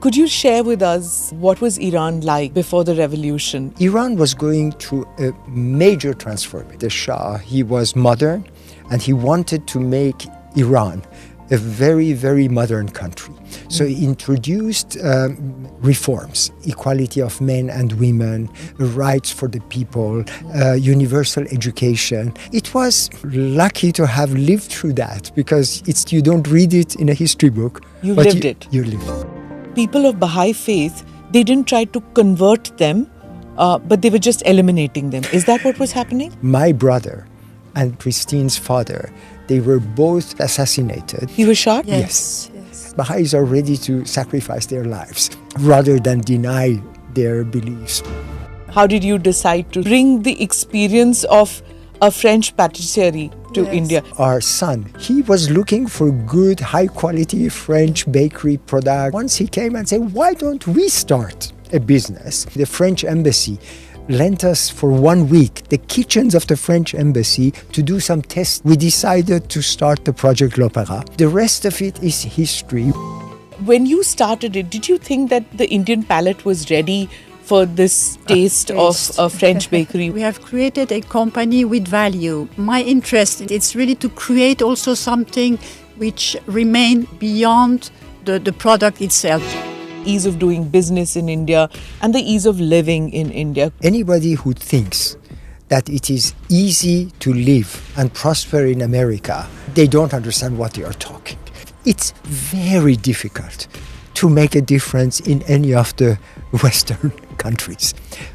Could you share with us what was Iran like before the revolution? Iran was going through a major transformation. The Shah, he was modern, and he wanted to make Iran a very, very modern country. So he introduced reforms, equality of men and women, rights for the people, universal education. It was lucky to have lived through that, because you don't read it in a history book. You lived it. You lived it. People of Baha'i faith, they didn't try to convert them, but they were just eliminating them. Is that what was happening? My brother and Christine's father, they were both assassinated. He was shot? Yes. Baha'is are ready to sacrifice their lives rather than deny their beliefs. How did you decide to bring the experience of a French patisserie to India? Our son, he was looking for good, high-quality French bakery product. Once he came and said, why don't we start a business? The French embassy lent us for 1 week the kitchens of the French embassy to do some tests. We decided to start the Project L'Opéra. The rest of it is history. When you started it, did you think that the Indian palate was ready for this taste of a French bakery? We have created a company with value. My interest is really to create also something which remain beyond the product itself. Ease of doing business in India and the ease of living in India. Anybody who thinks that it is easy to live and prosper in America, they don't understand what they are talking. It's very difficult to make a difference in any of the Western countries.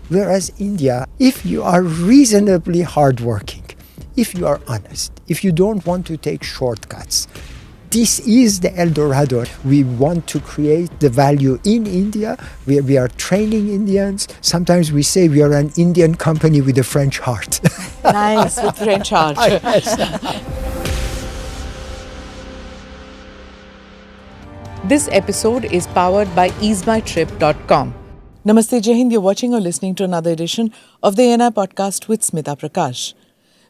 Whereas India, if you are reasonably hardworking, if you are honest, if you don't want to take shortcuts, this is the El Dorado. We want to create the value in India. We are training Indians. Sometimes we say we are an Indian company with a French heart. Nice, with French heart. This episode is powered by easemytrip.com. Namaste Jai Hind, you're watching or listening to another edition of the ANI podcast with Smita Prakash.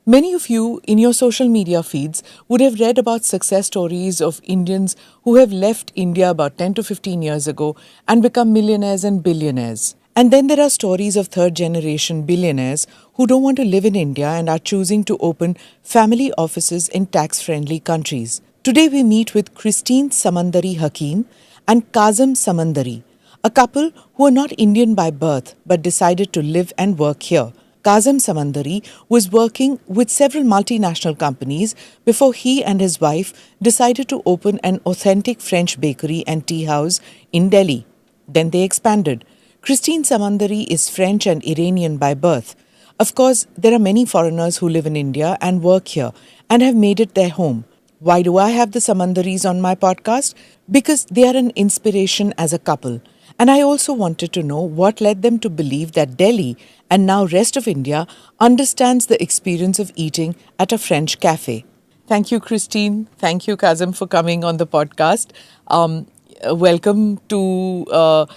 Many of you in your social media feeds would have read about success stories of Indians who have left India about 10 to 15 years ago and become millionaires and billionaires. And then there are stories of third-generation billionaires who don't want to live in India and are choosing to open family offices in tax-friendly countries. Today we meet with Christine Samandari Hakim and Kazem Samandari, a couple who are not Indian by birth but decided to live and work here. Kazem Samandari was working with several multinational companies before he and his wife decided to open an authentic French bakery and tea house in Delhi. Then they expanded. Christine Samandari is French and Iranian by birth. Of course, there are many foreigners who live in India and work here and have made it their home. Why do I have the Samandaris on my podcast? Because they are an inspiration as a couple. And I also wanted to know what led them to believe that Delhi and now rest of India understands the experience of eating at a French cafe. Thank you, Christine. Thank you, Kazem, for coming on the podcast. Welcome to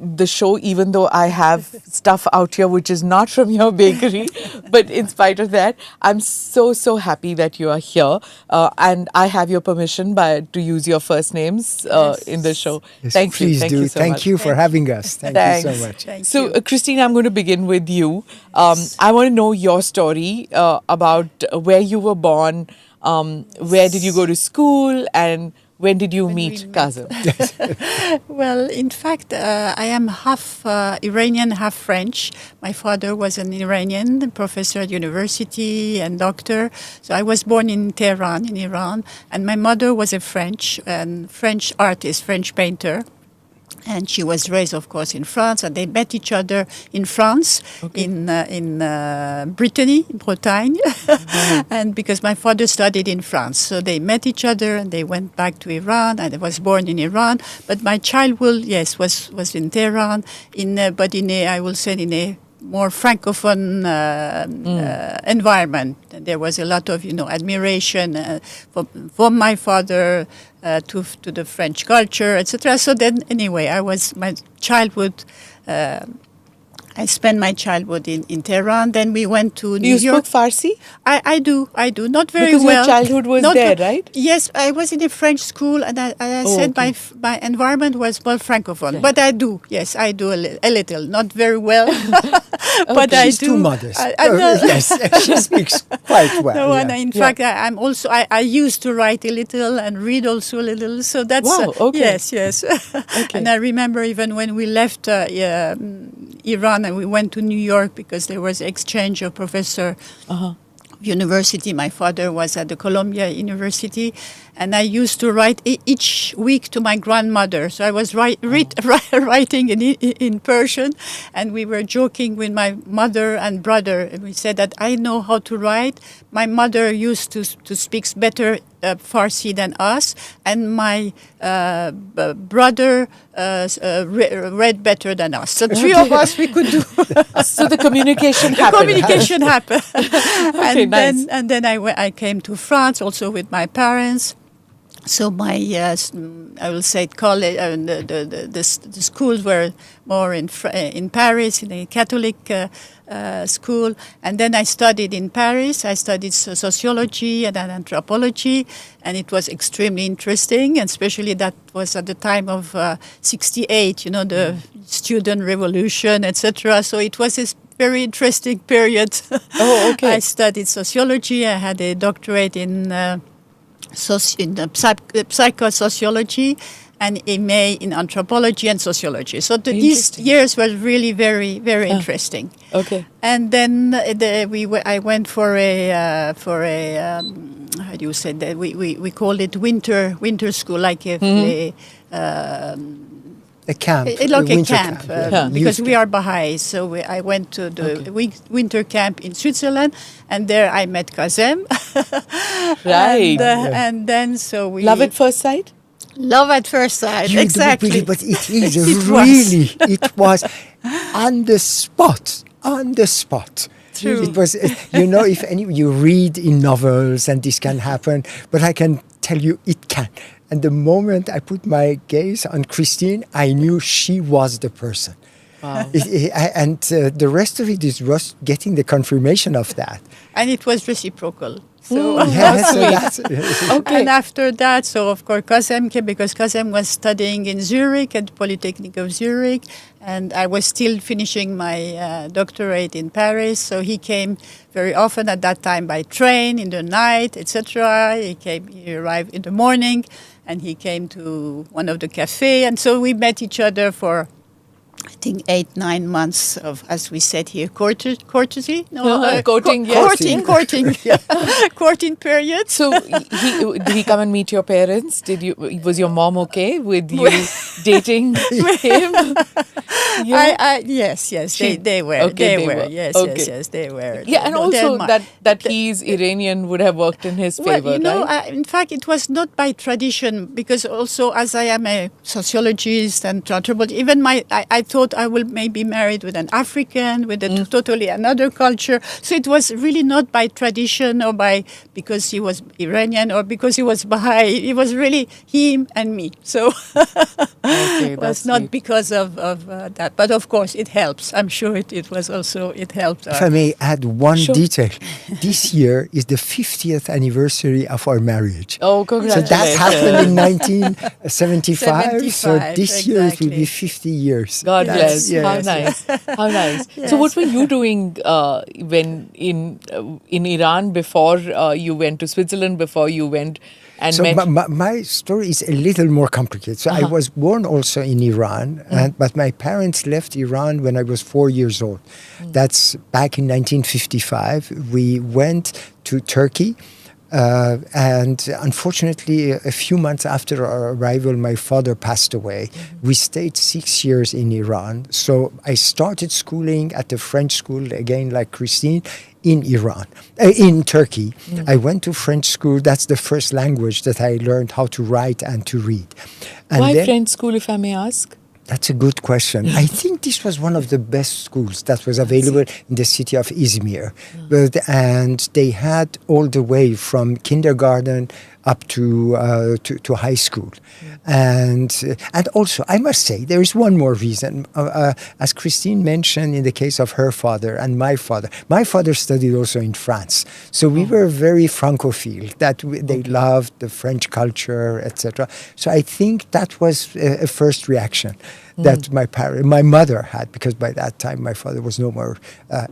the show, even though I have stuff out here which is not from your bakery. But in spite of that, I'm so happy that you are here. And I have your permission to use your first names in the show. Yes, Thank you. please Thank do. you so Thank much. you for having us. Thank you so much. Thank So, you. Christine, I'm going to begin with you. I want to know your story about where you were born, where did you go to school, and when did you meet Kazem? Well, in fact, I am half Iranian, half French. My father was an Iranian professor at university and doctor. So I was born in Tehran, in Iran. And my mother was a French artist, French painter. And she was raised, of course, in France. And they met each other in France, in Brittany, in Bretagne. And because my father studied in France. So they met each other and they went back to Iran. And I was born in Iran. But my childhood, yes, was in Tehran, but in a more francophone environment. And there was a lot of, admiration from my father to the French culture, etc. So then, anyway, my childhood I spent my childhood in Tehran. Then we went to New You York. spoke Farsi? I do. Not very Because well. your childhood was Not there, ve- right? Yes, I was in a French school, and I said okay. my environment was more francophone. But I do. Yes, I do a little. Not very well, but I She's do. too modest. I know. Yes, she speaks quite well. No, and yeah. in fact, I'm also. I used to write a little and read also a little. So that's Wow, okay. yes. And I remember even when we left Iran and we went to New York because there was exchange of professor university. My father was at the Columbia University, and I used to write each week to my grandmother. So I was writing in Persian, and we were joking with my mother and brother. And we said that I know how to write. My mother used to speak better Farsi than us, and my brother read better than us. So three of us, we could do. So the communication happened. Communication happened. Okay, nice. And then I came to France also with my parents. So my, I will say, college, the schools were more in Paris, in a Catholic school. And then I studied in Paris. I studied sociology and anthropology, and it was extremely interesting, and especially that was at the time of 68, the student revolution, etc. So it was a very interesting period. Oh, okay. I studied sociology. I had a doctorate in psychosociology and MA in anthropology and sociology. So these years were really very, very interesting. Okay. And then I went for a how do you say that? We called it winter school, like a camp. Like a winter camp, because we are Baha'is. So I went to the winter camp in Switzerland, and there I met Kazem. Right. And then so we... Love at first sight? Love at first sight, You exactly. do really, but it is It it was on the spot. True. It was, if you read in novels and this can happen, but I can tell you it can. And the moment I put my gaze on Christine, I knew she was the person. Wow. And the rest of it is just getting the confirmation of that. And it was reciprocal. So That's Okay. And after that, so of course Kazem came, because Kazem was studying in Zurich at the Polytechnic of Zurich, and I was still finishing my doctorate in Paris. So he came very often at that time by train in the night, etc. He arrived in the morning, and he came to one of the cafes, and so we met each other for, I think, 8-9 months of, as we said here, courtesy? No, Courting, yes. courting period. So did he come and meet your parents? Was your mom okay with you dating him? Yes, they were. Okay, they were. were. Yes, Okay. yes, they were. Yeah, and also that he's Iranian would have worked in his favor, right? In fact, it was not by tradition, because also as I am a sociologist and anthropologist, even I thought I will maybe married with an African, with a totally another culture. So it was really not by tradition or because he was Iranian or because he was Baha'i. It was really him and me. So it was not sweet. because of that. But of course, it helps. I'm sure it helped. If I may add one Sure. detail, this year is the 50th anniversary of our marriage. Oh, So congratulations. that happened in 1975. So 75, this year it will be exactly. 50 years. God bless. Yes. How nice. How nice. So what were you doing when in Iran before you went to Switzerland, before you went and So met? my story is a little more complicated. So I was born also in Iran, but my parents left Iran when I was 4 years old. That's back in 1955. We went to Turkey. And unfortunately, a few months after our arrival, my father passed away. We stayed 6 years in Iran. So I started schooling at the French school, again like Christine, in Turkey. I went to French school. That's the first language that I learned how to write and to read. And Why then- French school, if I may ask? That's a good question. I think this was one of the best schools that was available in the city of Izmir. And they had all the way from kindergarten up to high school. And also, I must say, there is one more reason. As Christine mentioned, in the case of her father and my father studied also in France. So we were very Francophile, that they loved the French culture, etc. So I think that was a first reaction that my mother had, because by that time my father was no more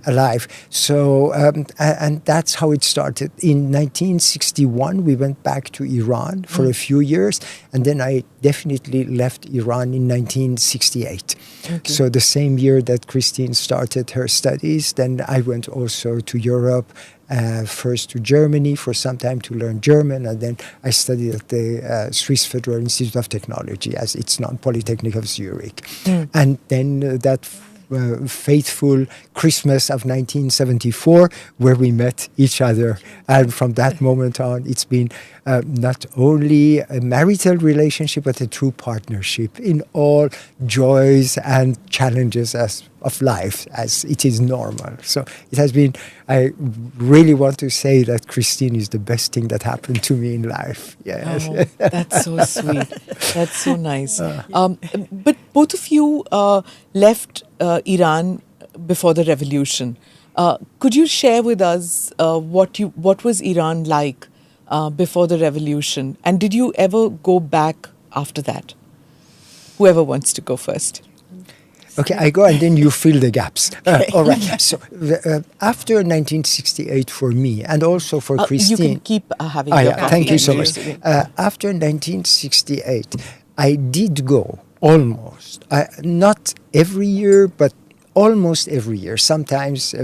alive. So, and that's how it started. In 1961, we went back to Iran for a few years, and then I definitely left Iran in 1968. Okay. So the same year that Christine started her studies, then I went also to Europe, first to Germany for some time to learn German, and then I studied at the Swiss Federal Institute of Technology, as it's known, Polytechnic of Zurich. And then that faithful Christmas of 1974, where we met each other. And from that moment on, it's been not only a marital relationship, but a true partnership in all joys and challenges of life, as it is normal. So it has been, I really want to say that Christine is the best thing that happened to me in life. Yes. Oh, that's so sweet. That's so nice. But both of you left Iran before the revolution. Could you share with us what was Iran like before the revolution? And did you ever go back after that? Whoever wants to go first. Okay, I go and then you fill the gaps. All right. So after 1968 for me, and also for Christine. You can keep having your coffee. Thank you so much. After 1968, I did go almost, not every year, but almost every year. Sometimes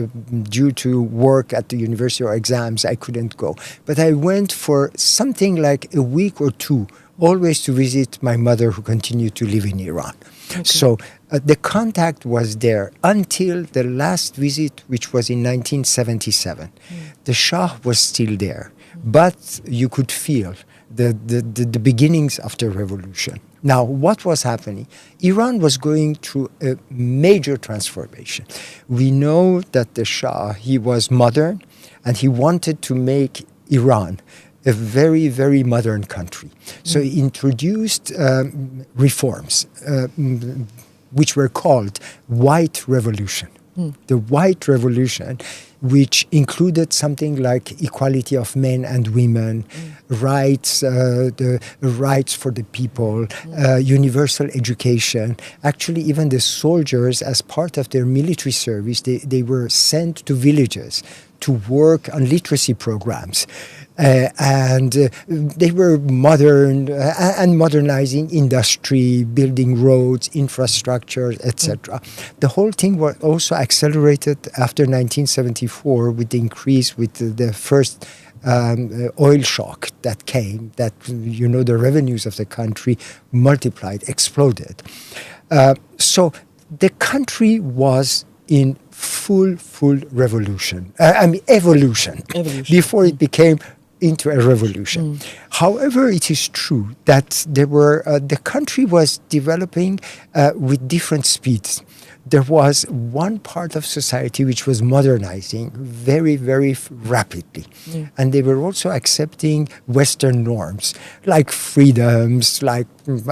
due to work at the university or exams, I couldn't go. But I went for something like a week or two, always to visit my mother, who continued to live in Iran. Okay. So the contact was there until the last visit, which was in 1977. The Shah was still there, but you could feel the beginnings of the revolution. Now, what was happening? Iran was going through a major transformation. We know that the Shah, he was modern, and he wanted to make Iran a very, very modern country. So he introduced reforms, which were called White Revolution. The White Revolution, which included something like equality of men and women, rights, the rights for the people, universal education. Actually, even the soldiers, as part of their military service, they were sent to villages to work on literacy programs. And they were modern and modernizing industry, building roads, infrastructure, etc. The whole thing was also accelerated after 1974 with the increase with the first oil shock that came, that, you know, the revenues of the country multiplied, exploded. So the country was in full revolution. Evolution. Before it became into a revolution. However, it is true that there were the country was developing with different speeds. There was one part of society which was modernizing very, very rapidly. And they were also accepting Western norms, like freedoms, like,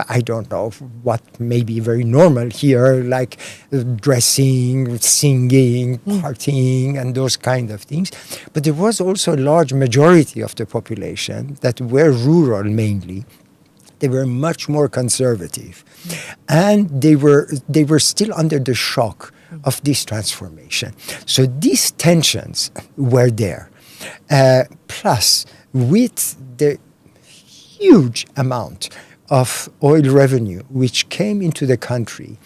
I don't know, what may be very normal here, like dressing, singing, partying, and those kind of things. But there was also a large majority of the population that were rural mainly. They were much more conservative, and they were still under the shock of this transformation. So these tensions were there, plus with the huge amount of oil revenue which came into the country,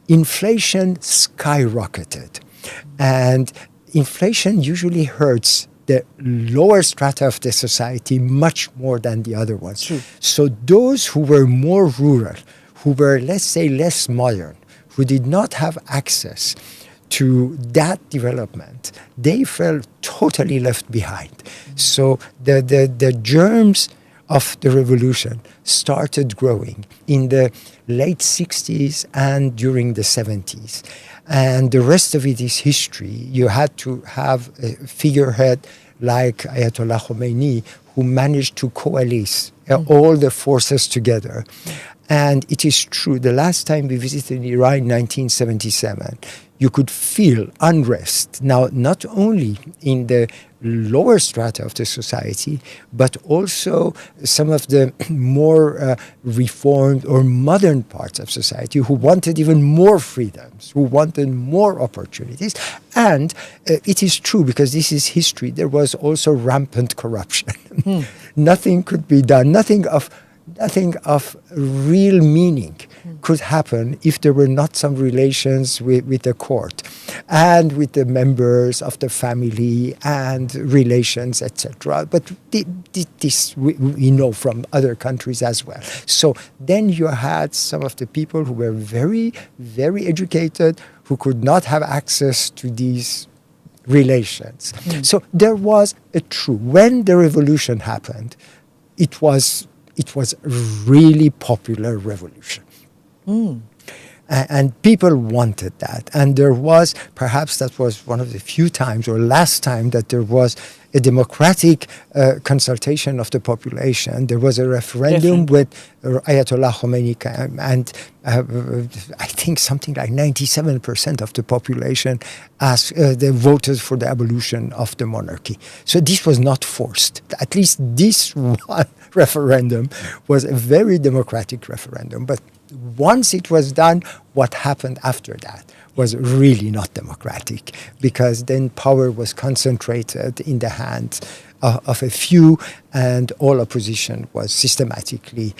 inflation skyrocketed, and inflation usually hurts the lower strata of the society much more than the other ones. True. So those who were more rural, who were, let's say, less modern, who did not have access to that development, they felt totally left behind. So the germs of the revolution started growing in the late 60s and during the 70s. And the rest of it is history. You had to have a figurehead like Ayatollah Khomeini, who managed to coalesce all the forces together. And it is true, the last time we visited Iran in 1977, you could feel unrest. Now, not only in the lower strata of the society, but also some of the more reformed or modern parts of society who wanted even more freedoms, who wanted more opportunities. And it is true, because this is history, there was also rampant corruption. Nothing could be done, nothing of real meaning could happen if there were not some relations with the court and with the members of the family and relations, etc. But this we know from other countries as well. So then you had some of the people who were very, very educated, who could not have access to these relations. So there was a true, when the revolution happened, it was a really popular revolution. And people wanted that. And there was, perhaps that was one of the few times or last time that there was a democratic consultation of the population. There was a referendum with Ayatollah Khomeini, and I think something like 97% of the population they voted for the abolition of the monarchy. So this was not forced. At least this one referendum was a very democratic referendum. But once it was done, what happened after that was really not democratic, because then power was concentrated in the hands of a few, and all opposition was systematically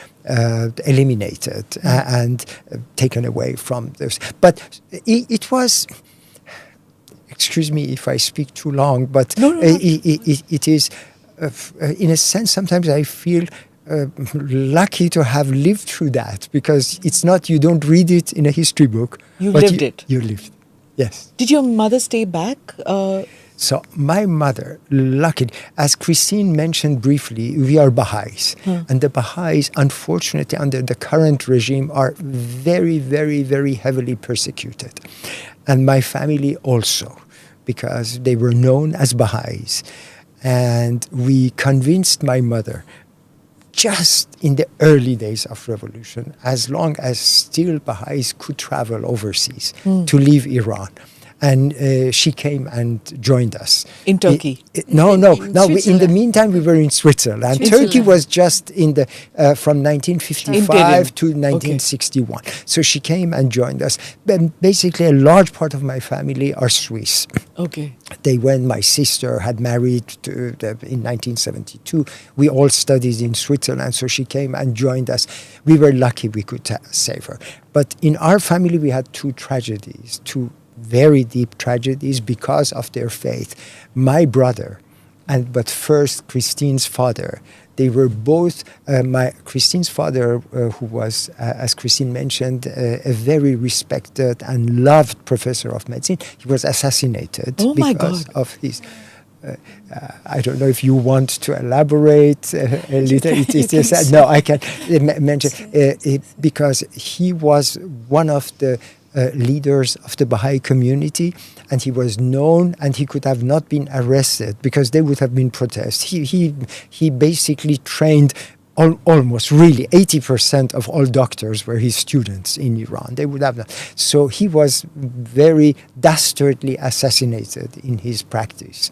eliminated and taken away from this. But it was, excuse me if I speak too long, but it is, in a sense, sometimes I feel lucky to have lived through that, because it's not, you don't read it in a history book. You lived it. You lived, yes. Did your mother stay back? So my mother, luckily, as Christine mentioned briefly, we are Baha'is. And the Baha'is, unfortunately, under the current regime, are very, very, very heavily persecuted. And my family also, because they were known as Baha'is. And we convinced my mother, just in the early days of revolution, as long as still Baha'is could travel overseas, to leave Iran. And she came and joined us. In Turkey? No. In the meantime, we were in Switzerland. Turkey was just in the from 1955 to 1961. Okay. So she came and joined us. But basically, a large part of my family are Swiss. Okay. They went. My sister had married in 1972. We all studied in Switzerland, so she came and joined us. We were lucky we could save her. But in our family, we had two tragedies, two very deep tragedies because of their faith. My brother, but first Christine's father, they were both, Christine's father, who was, as Christine mentioned, a very respected and loved professor of medicine, he was assassinated because of his... I don't know if you want to elaborate a little. No, I can mention, because he was one of the leaders of the Baha'i community, and he was known, and he could have not been arrested because there would have been protests. He basically trained almost really 80% of all doctors were his students in Iran. They would have not. So he was very dastardly assassinated in his practice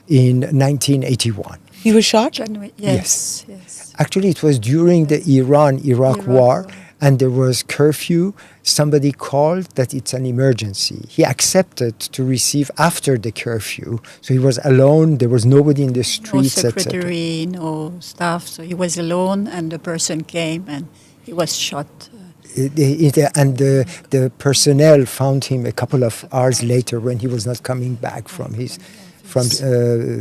in 1981. He was shot? Yes. Actually, it was during the Iran-Iraq war. And there was curfew. Somebody called that it's an emergency. He accepted to receive after the curfew. So he was alone. There was nobody in the streets, no secretary, no staff. So he was alone, and the person came and he was shot. And the personnel found him a couple of hours later when he was not coming back from his...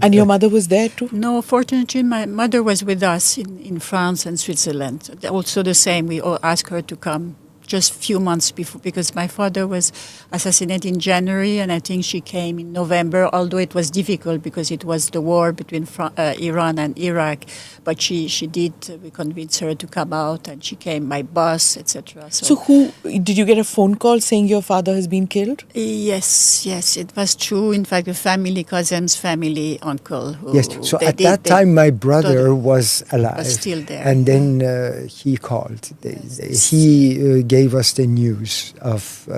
and your mother was there too? No, fortunately, my mother was with us in France and Switzerland. Also the same, we all asked her to come just few months before, because my father was assassinated in January, and I think she came in November, although it was difficult because it was the war between Iran and Iraq. But she did, we convinced her to come out, and she came by bus, etc. So did you get a phone call saying your father has been killed? Yes, it was true. In fact, the family, cousin's family, uncle. Yes, so at that time my brother was alive. Was still there. And then he called. He gave us the news of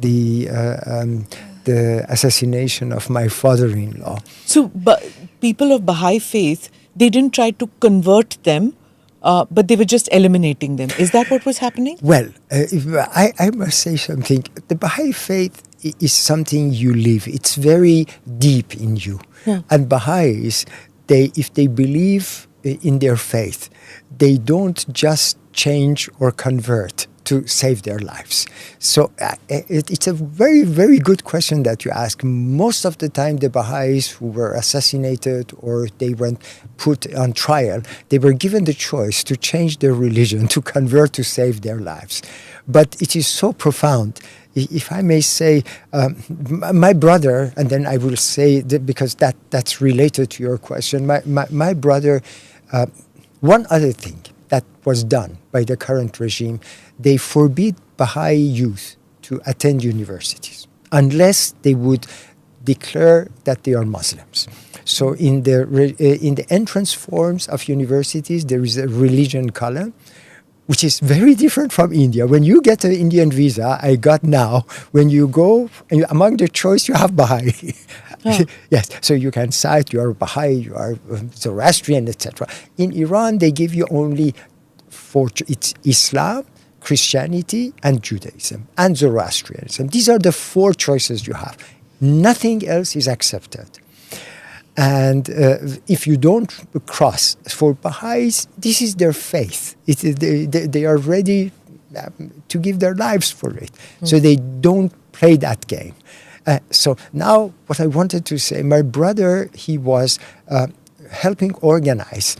the assassination of my father-in-law. So but people of Baha'i faith, they didn't try to convert them, but they were just eliminating them. Is that what was happening? Well, I must say something. The Baha'i faith is something you live. It's very deep in you. Yeah. And Baha'is, if they believe in their faith, they don't just change or convert to save their lives. So it's a very, very good question that you ask. Most of the time, the Baha'is who were assassinated or they were put on trial, they were given the choice to change their religion, to convert, to save their lives. But it is so profound. If I may say, my brother, and then I will say, because that's related to your question, my brother, one other thing that was done by the current regime, they forbid Baha'i youth to attend universities unless they would declare that they are Muslims. So in the entrance forms of universities, there is a religion column, which is very different from India. When you get an Indian visa, I got now, when you go, among the choice, you have Baha'i. Oh. Yes, so you can cite you are Baha'i, you are Zoroastrian, etc. In Iran, they give you only it's Islam, Christianity, and Judaism, and Zoroastrianism. These are the 4 choices you have. Nothing else is accepted. And if you don't cross, for Baha'is, this is their faith. They are ready to give their lives for it. So they don't play that game. So now what I wanted to say, my brother, he was helping organize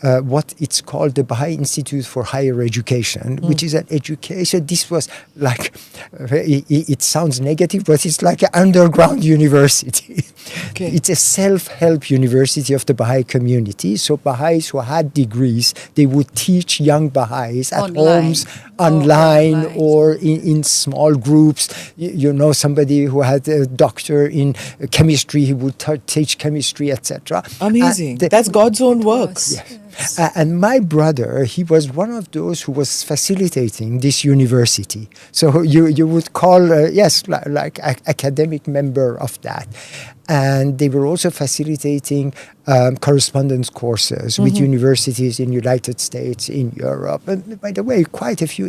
what it's called the Baha'i Institute for Higher Education, which is an education. This was like, it sounds negative, but it's like an underground university. Okay. It's a self-help university of the Baha'i community. So Baha'is who had degrees, they would teach young Baha'is at homes, online, or in small groups. You know, somebody who had a doctor in chemistry, he would teach chemistry, etc. Amazing. That's God's own work. Yes. And my brother, he was one of those who was facilitating this university. So you would call, like academic member of that. And they were also facilitating correspondence courses with universities in the United States, in Europe. And by the way, quite a few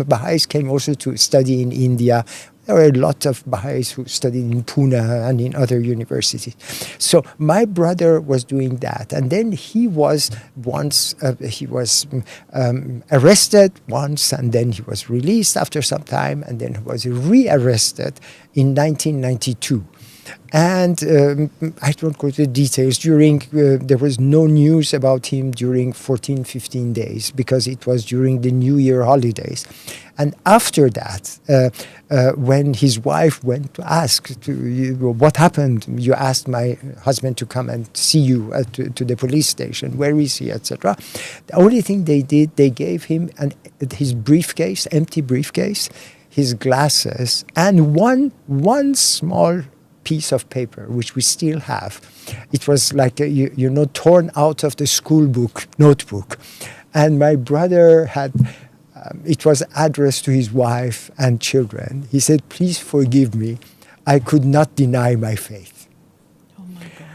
Baha'is came also to study in India. There were a lot of Baha'is who studied in Pune and in other universities. So my brother was doing that. And then he was arrested once, and then he was released after some time, and then he was re-arrested in 1992. And I don't go to the details. There was no news about him during 14, 15 days because it was during the New Year holidays. And after that, when his wife went to ask, what happened? You asked my husband to come and see you to the police station. Where is he, etc. The only thing they did, they gave him his briefcase, empty briefcase, his glasses, and one small piece of paper, which we still have. It was like, torn out of the school notebook. And my brother had, it was addressed to his wife and children. He said, please forgive me. I could not deny my faith. Oh my God.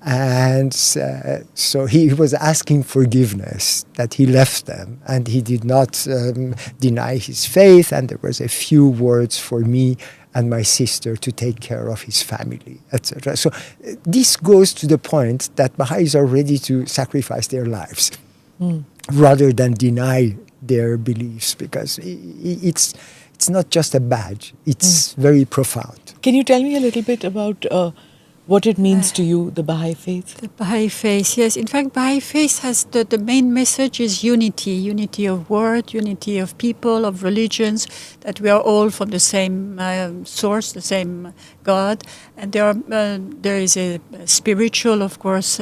And so he was asking forgiveness that he left them, and he did not deny his faith, and there was a few words for me and my sister to take care of his family, etc. So this goes to the point that Baha'is are ready to sacrifice their lives rather than deny their beliefs, because it's not just a badge, it's very profound. Can you tell me a little bit about what it means to you, the Baha'i faith? The Baha'i faith, yes. In fact, Baha'i faith has the main message is unity, unity of word, unity of people, of religions, that we are all from the same source, the same God. And there is a spiritual, of course,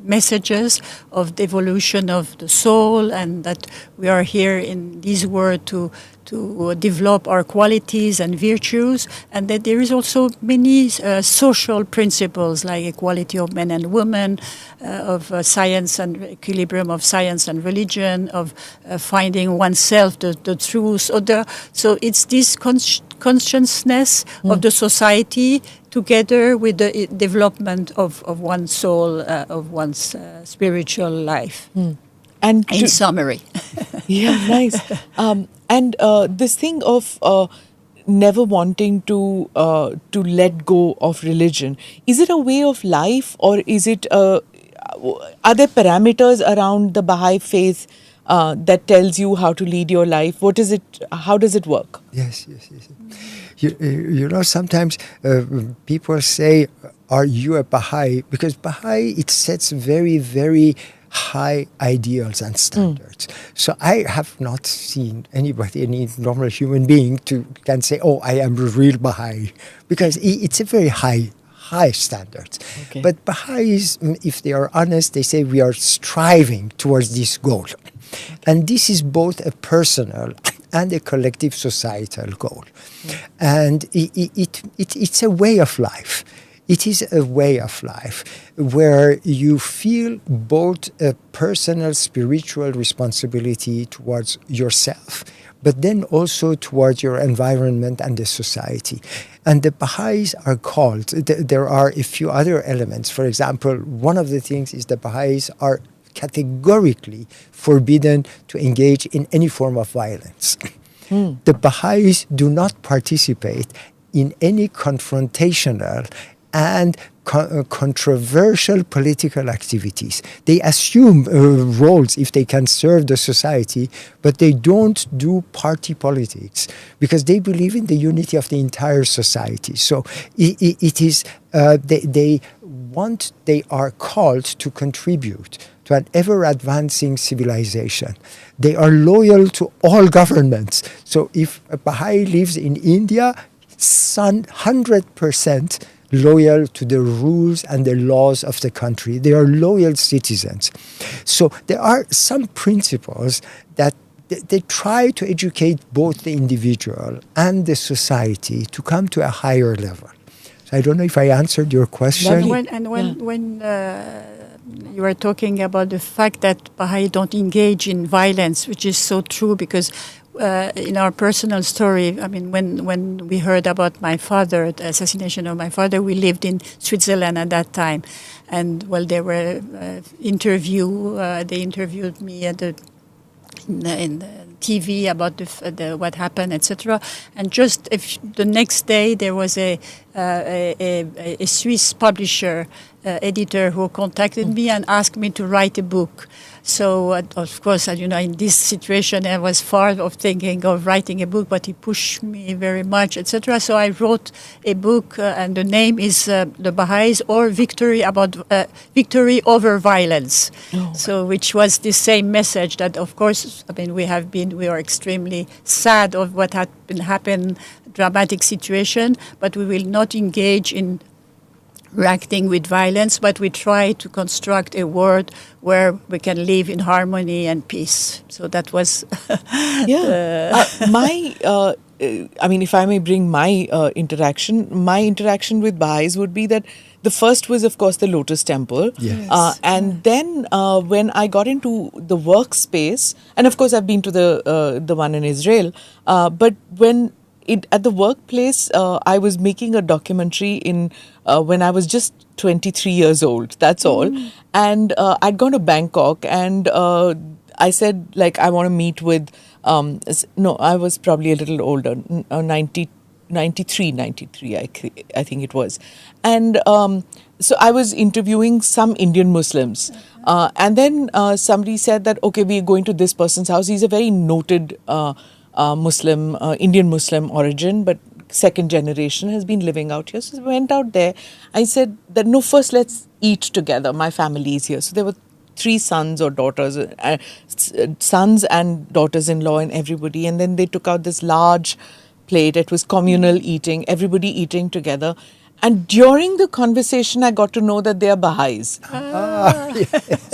messages of the evolution of the soul, and that we are here in this world to develop our qualities and virtues, and that there is also many social principles like equality of men and women, of science and equilibrium of science and religion, of finding oneself, the truth. So it's this consciousness of the society together with the development of one's soul, of one's spiritual life. And In summary. yeah, nice. And this thing of never wanting to let go of religion, is it a way of life, or is it are there parameters around the Baha'i faith that tells you how to lead your life? What is it? How does it work? Yes. You know, sometimes people say, "Are you a Baha'i?" Because Baha'i, it sets very, very high ideals and standards. So I have not seen anybody, any normal human being, can say, "Oh, I am a real Baha'i," because it's a very high standards. Okay. But Baha'is, if they are honest, they say we are striving towards this goal. And this is both a personal and a collective societal goal. And it's a way of life. It is a way of life where you feel both a personal spiritual responsibility towards yourself, but then also towards your environment and the society. And the Baha'is are called, there are a few other elements. For example, one of the things is the Baha'is are categorically forbidden to engage in any form of violence. The Baha'is do not participate in any confrontational and controversial political activities. They assume roles if they can serve the society, but they don't do party politics because they believe in the unity of the entire society. So it is they are called to contribute to an ever-advancing civilization. They are loyal to all governments. So if a Baha'i lives in India, 100% loyal to the rules and the laws of the country. They are loyal citizens. So there are some principles that they try to educate both the individual and the society to come to a higher level. So I don't know if I answered your question. When you were talking about the fact that Baha'i don't engage in violence, which is so true, because in our personal story, I mean, when we heard about my father, the assassination of my father, we lived in Switzerland at that time, and they were they interviewed me in the TV about what happened, etc. And just the next day, there was a Swiss publisher, editor, who contacted me and asked me to write a book. So, of course, in this situation, I was far of thinking of writing a book, but he pushed me very much, etc. So I wrote a book, and the name is The Baha'is, or Victory Over Violence. Oh. So, which was the same message that, of course, we are extremely sad of what had happened, dramatic situation, but we will not engage in reacting with violence, but we try to construct a world where we can live in harmony and peace. So that was if I may bring my interaction with Baha'is would be that the first was, of course, the Lotus Temple. Yes. And then when I got into the workspace, and of course I've been to the one in Israel, but when at the workplace, I was making a documentary when I was just 23 years old. That's all. And I'd gone to Bangkok, and I said, I want to meet with, I was probably a little older, 93, I think it was. And so I was interviewing some Indian Muslims. And then somebody said that, okay, we're going to this person's house. He's a very noted Indian Muslim origin, but second generation, has been living out here. So we went out there. I said that, no, first let's eat together. My family is here. So there were 3 sons or daughters, sons and daughters-in-law and everybody. And then they took out this large plate. It was communal eating, everybody eating together. And during the conversation, I got to know that they are Baha'is.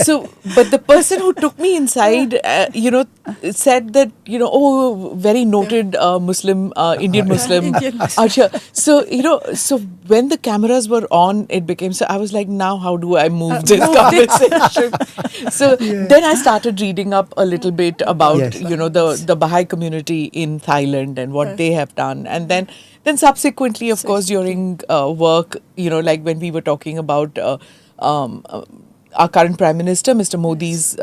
So, but the person who took me inside, said that, oh, very noted Muslim, Indian Muslim. Acha. So, so when the cameras were on, it became, so I was like, now how do I move this conversation? So then I started reading up a little bit about, the Baha'i community in Thailand and what they have done. And then subsequently, of course, during work, like when we were talking about our current Prime Minister, Mr. Modi's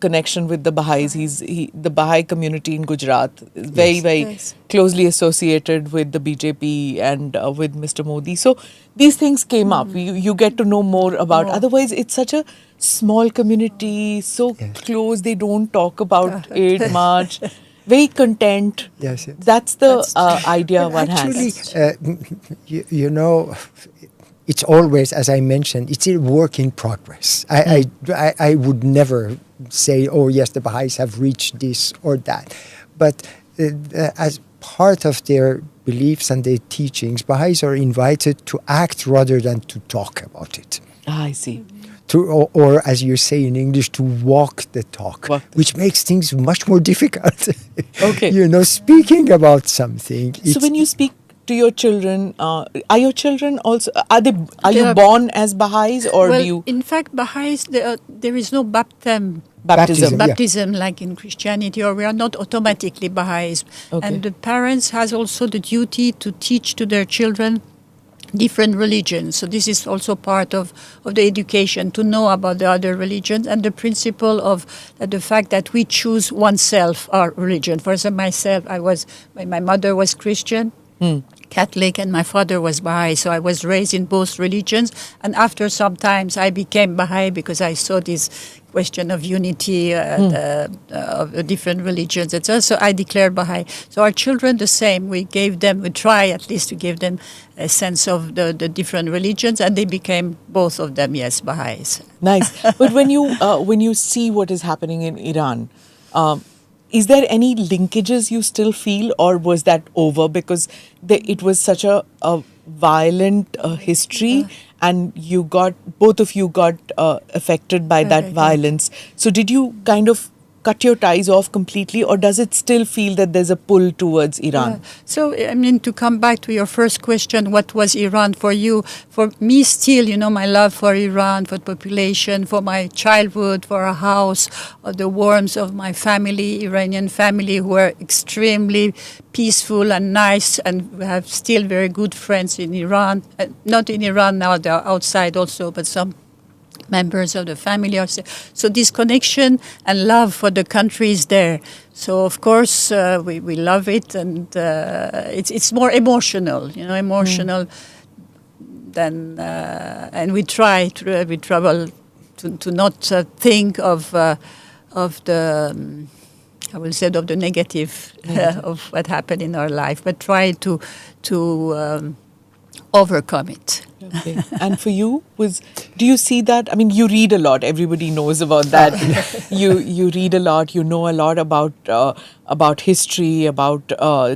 connection with the Baha'is, the Baha'i community in Gujarat is very closely associated with the BJP and with Mr. Modi. So these things came up. You get to know more about. Otherwise, it's such a small community, so close. They don't talk about it much. Very content. Yes. That's the idea one has. Actually, it's always, as I mentioned, it's a work in progress. I would never say, oh yes, the Baha'is have reached this or that. But as part of their beliefs and their teachings, Baha'is are invited to act rather than to talk about it. I see. Or as you say in English, to walk the talk, which makes things much more difficult. Okay. Speaking about something. So when you speak to your children, are your children also, are you born as Baha'is or do you? In fact, Baha'is, there is no baptism like in Christianity, or we are not automatically Baha'is. Okay. And the parents has also the duty to teach to their children different religions. So this is also part of the education, to know about the other religions and the principle of the fact that we choose oneself our religion. For example, myself, my mother was Christian, Catholic, and my father was Baha'i. So I was raised in both religions. And after some times I became Baha'i because I saw this question of unity of the different religions, etc. So I declared Baha'i. So our children the same. We try at least to give them a sense of the different religions, and they became, both of them, yes, Baha'is. Nice. But when you see what is happening in Iran, is there any linkages you still feel, or was that over because it was such a violent history, and both of you got affected by that violence? So did you kind of cut your ties off completely, or does it still feel that there's a pull towards Iran? So, to come back to your first question, what was Iran for you? For me still, my love for Iran, for the population, for my childhood, for our house, the warmth of my family, Iranian family, who are extremely peaceful and nice, and we have still very good friends in Iran. Not in Iran now, they are outside also, but some members of the family are. So this connection and love for the country is there. So of course we love it, and it's more emotional, than, and we travel to not think of the I will say of the negative of what happened in our life, but try to overcome it. Okay. And for you, do you see that? I mean, you read a lot. Everybody knows about that. You read a lot. You know a lot about history, about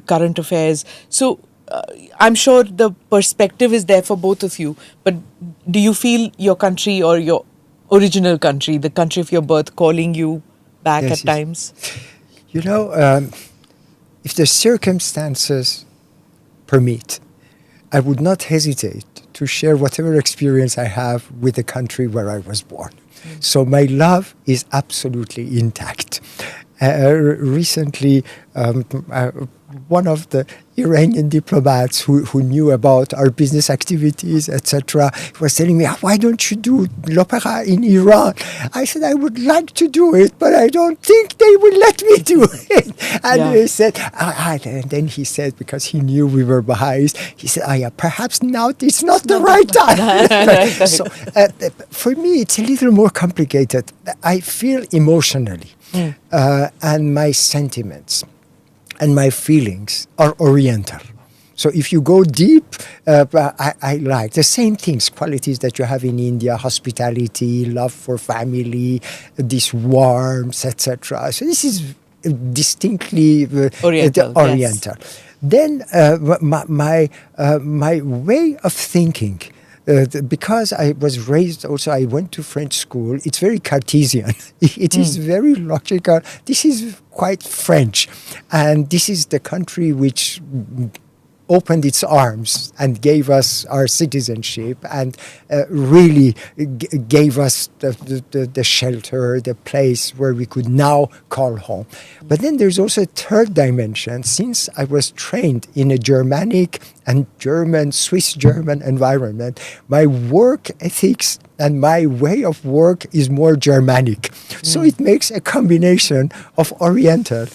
current affairs. So I'm sure the perspective is there for both of you. But do you feel your country or your original country, the country of your birth, calling you back at times? If the circumstances permit, I would not hesitate to share whatever experience I have with the country where I was born. So my love is absolutely intact. Recently, one of the Iranian diplomats who knew about our business activities, etc., was telling me, why don't you do l'opéra in Iran? I said, I would like to do it, but I don't think they will let me do it. And he said, and then he said, because he knew we were Baha'is, he said, perhaps now it's not the right time. So for me, it's a little more complicated. I feel emotionally, and my sentiments and my feelings are Oriental. So if you go deep, I like the same things, qualities that you have in India: hospitality, love for family, this warmth, etc. So this is distinctly Oriental. Yes. Then my way of thinking. Because I was raised also, I went to French school. It's very Cartesian. It is very logical. This is quite French. And this is the country which opened its arms and gave us our citizenship and really gave us the shelter, the place where we could now call home. But then there's also a third dimension. Since I was trained in a Germanic and Swiss-German environment, my work ethics and my way of work is more Germanic. So it makes a combination of Oriental,